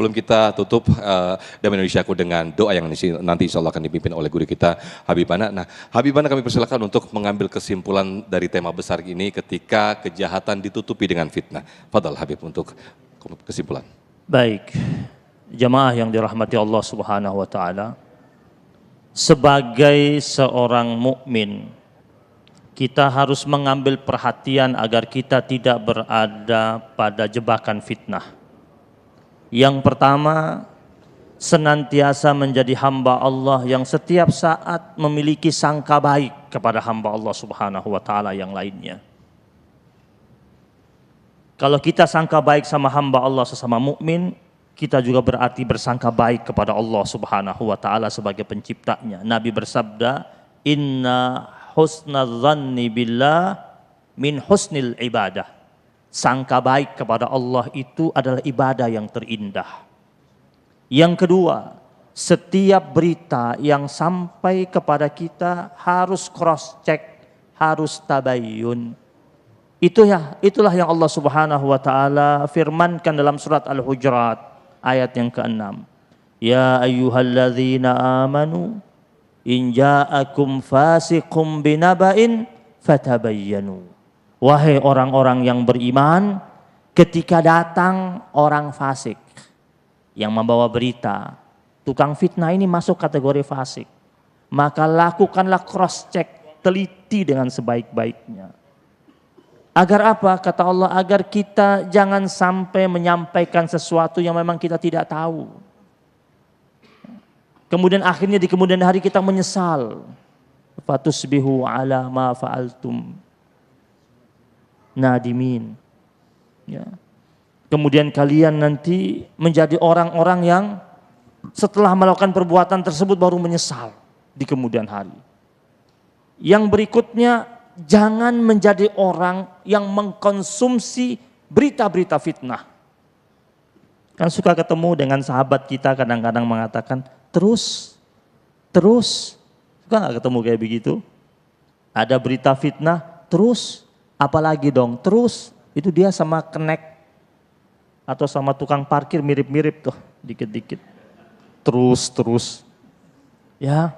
sebelum kita tutup Damai Indonesiaku dengan doa yang nanti insya Allah akan dipimpin oleh guru kita Habibana. Nah, Habibana kami persilakan untuk mengambil kesimpulan dari tema besar ini ketika kejahatan ditutupi dengan fitnah. Fadal Habib untuk kesimpulan. Baik, jamaah yang dirahmati Allah Subhanahu wa taala. Sebagai seorang mukmin, kita harus mengambil perhatian agar kita tidak berada pada jebakan fitnah. Yang pertama, senantiasa menjadi hamba Allah yang setiap saat memiliki sangka baik kepada hamba Allah Subhanahu wa taala yang lainnya. Kalau kita sangka baik sama hamba Allah sesama mukmin, kita juga berarti bersangka baik kepada Allah Subhanahu wa taala sebagai penciptanya. Nabi bersabda, "Inna husnadz-dzanni billah min husnil ibadah." Sangka baik kepada Allah itu adalah ibadah yang terindah. Yang kedua, setiap berita yang sampai kepada kita harus cross check, harus tabayyun. Itulah yang Allah Subhanahu wa taala firmankan dalam surat Al-Hujurat ayat yang ke-6. Ya ayyuhalladzina amanu in ja'akum fasiqum binaba'in fatabayyanu. Wahai orang-orang yang beriman, ketika datang orang fasik yang membawa berita, tukang fitnah ini masuk kategori fasik, maka lakukanlah cross check, teliti dengan sebaik-baiknya. Agar apa? Kata Allah, agar kita jangan sampai menyampaikan sesuatu yang memang kita tidak tahu. Kemudian akhirnya di kemudian hari kita menyesal. Fatusbihu ala ma fa'altum nadimin. Ya. Kemudian kalian nanti menjadi orang-orang yang setelah melakukan perbuatan tersebut baru menyesal di kemudian hari. Yang berikutnya, jangan menjadi orang yang mengkonsumsi berita-berita fitnah. Kan suka ketemu dengan sahabat kita kadang-kadang mengatakan, terus. Suka gak ketemu kayak begitu? Ada berita fitnah, terus. Apalagi dong, terus. Itu dia sama kenek atau sama tukang parkir mirip-mirip tuh, dikit-dikit. Terus. Ya.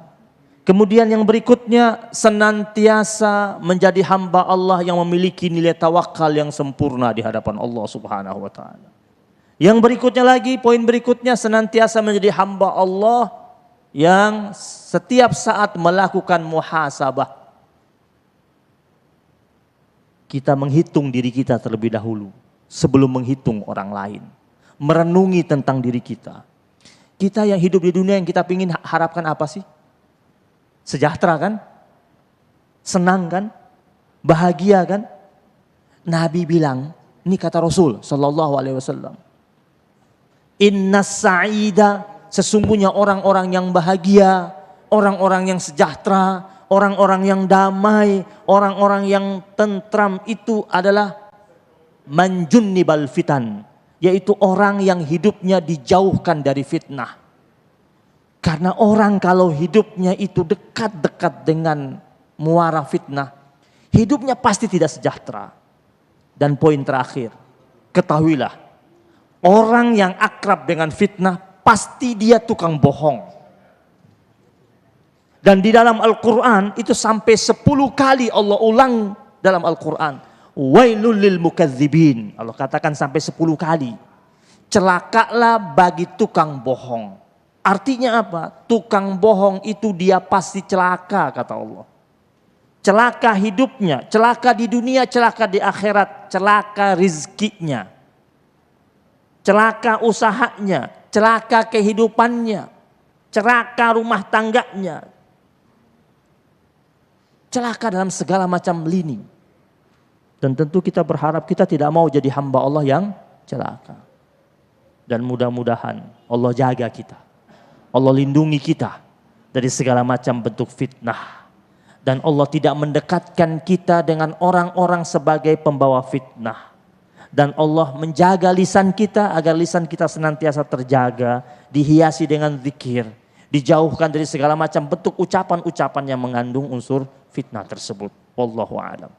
Kemudian yang berikutnya, senantiasa menjadi hamba Allah yang memiliki nilai tawakal yang sempurna di hadapan Allah Subhanahu wa taala. Yang berikutnya lagi, poin berikutnya, senantiasa menjadi hamba Allah yang setiap saat melakukan muhasabah. Kita menghitung diri kita terlebih dahulu sebelum menghitung orang lain. Merenungi tentang diri kita. Kita yang hidup di dunia yang kita ingin harapkan apa sih? Sejahtera kan? Senang kan? Bahagia kan? Nabi bilang, ini kata Rasul sallallahu alaihi wasallam. Innas sa'ida, sesungguhnya orang-orang yang bahagia, orang-orang yang sejahtera, orang-orang yang damai, orang-orang yang tentram itu adalah manjunnibal fitan, yaitu orang yang hidupnya dijauhkan dari fitnah. Karena orang kalau hidupnya itu dekat-dekat dengan muara fitnah, hidupnya pasti tidak sejahtera. Dan poin terakhir, ketahuilah, orang yang akrab dengan fitnah pasti dia tukang bohong. Dan di dalam Al-Quran itu sampai 10 kali Allah ulang dalam Al-Quran. Wailul lil mukadzibin. Allah katakan sampai 10 kali. Celakalah bagi tukang bohong. Artinya apa? Tukang bohong itu dia pasti celaka, kata Allah. Celaka hidupnya, celaka di dunia, celaka di akhirat, celaka rizkinya, celaka usahanya, celaka kehidupannya, celaka rumah tangganya, celaka dalam segala macam lini. Dan tentu kita berharap kita tidak mau jadi hamba Allah yang celaka. Dan mudah-mudahan Allah jaga kita. Allah lindungi kita dari segala macam bentuk fitnah. Dan Allah tidak mendekatkan kita dengan orang-orang sebagai pembawa fitnah. Dan Allah menjaga lisan kita agar lisan kita senantiasa terjaga, dihiasi dengan zikir, dijauhkan dari segala macam bentuk ucapan-ucapan yang mengandung unsur fitnah tersebut. Wallahu a'lam.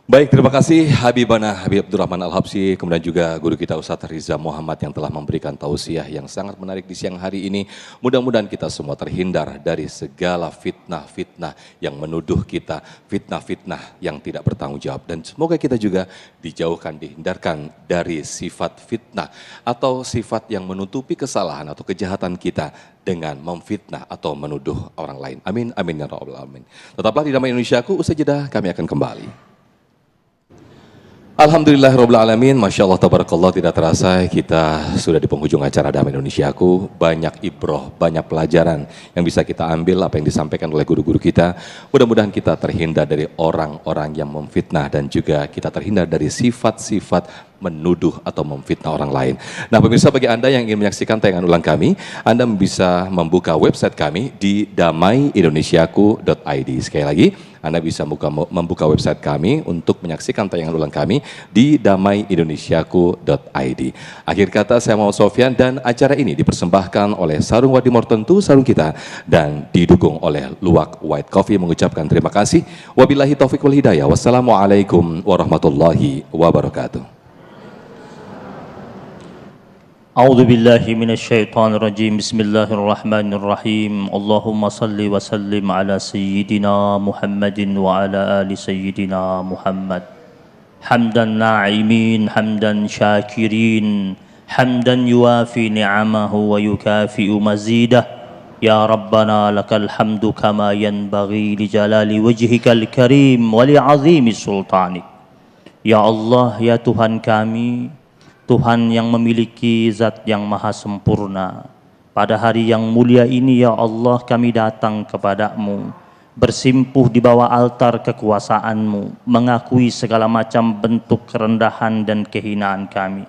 Baik, terima kasih Habibana Habib Abdurrahman Al-Habsyi, kemudian juga guru kita Ustadz Riza Muhammad yang telah memberikan tausiah yang sangat menarik di siang hari ini. Mudah-mudahan kita semua terhindar dari segala fitnah-fitnah yang menuduh kita, fitnah-fitnah yang tidak bertanggung jawab. Dan semoga kita juga dijauhkan, dihindarkan dari sifat fitnah atau sifat yang menutupi kesalahan atau kejahatan kita dengan memfitnah atau menuduh orang lain. Amin, amin ya rabbal alamin. Tetaplah di Damai Indonesiaku, usai jeda kami akan kembali. Alhamdulillahirabbil alamin, Masya Allah, tabarakallah, tidak terasa kita sudah di penghujung acara Damai Indonesiaku. Banyak ibroh, banyak pelajaran yang bisa kita ambil apa yang disampaikan oleh guru-guru kita. Mudah-mudahan kita terhindar dari orang-orang yang memfitnah dan juga kita terhindar dari sifat-sifat menuduh atau memfitnah orang lain. Nah pemirsa, bagi Anda yang ingin menyaksikan tayangan ulang kami, Anda bisa membuka website kami di damaiindonesiaku.id. Sekali lagi, Anda bisa membuka website kami untuk menyaksikan tayangan ulang kami di damaiindonesiaku.id. Akhir kata, saya Muhammad Sofyan dan acara ini dipersembahkan oleh Sarung Wadimor Tentu, sarung kita, dan didukung oleh Luwak White Coffee, mengucapkan terima kasih. Wabillahi taufiq wal hidayah. Wassalamualaikum warahmatullahi wabarakatuh. A'udzu billahi minasyaitonir rajim. Bismillahirrahmanirrahim. Allahumma salli wa sallim ala sayyidina Muhammadin wa ala ali sayyidina Muhammad. Hamdan na'imin, hamdan syakirin, hamdan yuafi ni'amahu wa yukafi'u mazidah. Ya Rabbana lakal hamdu kama yanbaghi li jalali wajhikal karim wa li 'azimi sultanik. Ya Allah, ya Tuhan kami, Tuhan yang memiliki zat yang maha sempurna. Pada hari yang mulia ini ya Allah, kami datang kepadamu, bersimpuh di bawah altar kekuasaan-Mu, mengakui segala macam bentuk kerendahan dan kehinaan kami.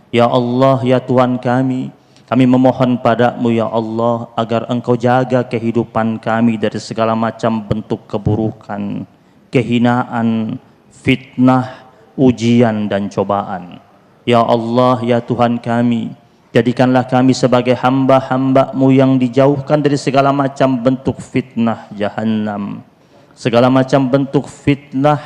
Ya Allah, ya Tuhan kami memohon padamu ya Allah, agar Engkau jaga kehidupan kami dari segala macam bentuk keburukan, kehinaan, fitnah, ujian dan cobaan. Ya Allah, ya Tuhan kami, jadikanlah kami sebagai hamba-hamba-Mu yang dijauhkan dari segala macam bentuk fitnah Jahannam, segala macam bentuk fitnah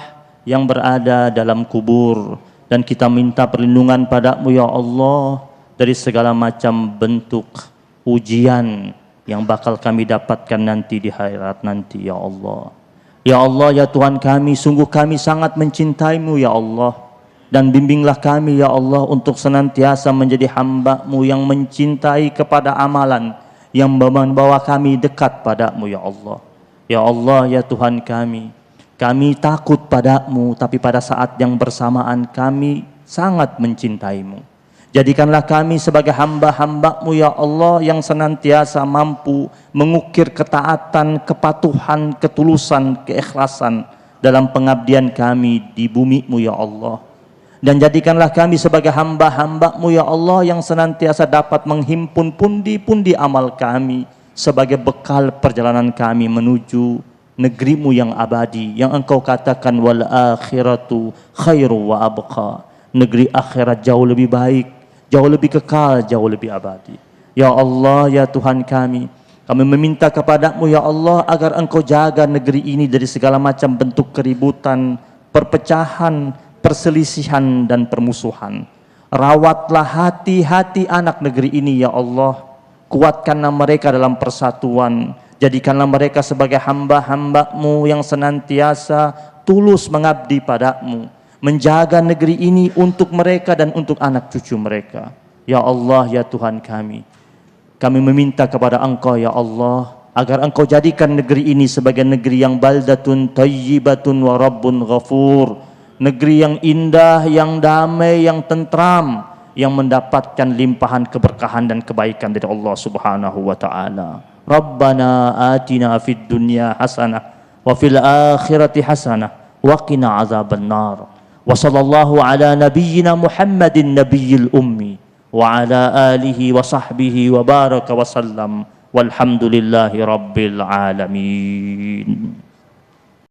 yang berada dalam kubur, dan kita minta perlindungan padamu ya Allah dari segala macam bentuk ujian yang bakal kami dapatkan nanti di akhirat nanti ya Allah. Ya Allah, ya Tuhan kami, sungguh kami sangat mencintai-Mu ya Allah. Dan bimbinglah kami ya Allah untuk senantiasa menjadi hamba-Mu yang mencintai kepada amalan yang membawa kami dekat padamu ya Allah. Ya Allah, ya Tuhan kami takut padamu, tapi pada saat yang bersamaan kami sangat mencintai-Mu. Jadikanlah kami sebagai hamba-hamba-Mu ya Allah yang senantiasa mampu mengukir ketaatan, kepatuhan, ketulusan, keikhlasan dalam pengabdian kami di bumi-Mu ya Allah. Dan jadikanlah kami sebagai hamba-hamba-Mu ya Allah yang senantiasa dapat menghimpun pundi-pundi amal kami sebagai bekal perjalanan kami menuju negeri-Mu yang abadi, yang Engkau katakan wal akhiratu khairu wa abqa. Negeri akhirat jauh lebih baik, jauh lebih kekal, jauh lebih abadi. Ya Allah, ya Tuhan kami meminta kepadamu ya Allah agar Engkau jaga negeri ini dari segala macam bentuk keributan, perpecahan, perselisihan dan permusuhan. Rawatlah hati-hati anak negeri ini ya Allah. Kuatkanlah mereka dalam persatuan. Jadikanlah mereka sebagai hamba-hamba-Mu yang senantiasa tulus mengabdi padamu, menjaga negeri ini untuk mereka dan untuk anak cucu mereka. Ya Allah, ya Tuhan kami meminta kepada Engkau ya Allah agar Engkau jadikan negeri ini sebagai negeri yang baldatun thayyibatun wa rabbun ghafur. Negeri yang indah, yang damai, yang tentram, yang mendapatkan limpahan keberkahan dan kebaikan dari Allah Subhanahu wa taala. Rabbana atina fid dunya hasanah wa fil akhirati hasanah wa qina azabannar. Wa sallallahu ala nabiyyina Muhammadin nabiyil ummi wa ala alihi wa sahbihi wa baraka wa sallam. Walhamdulillahi rabbil alamin.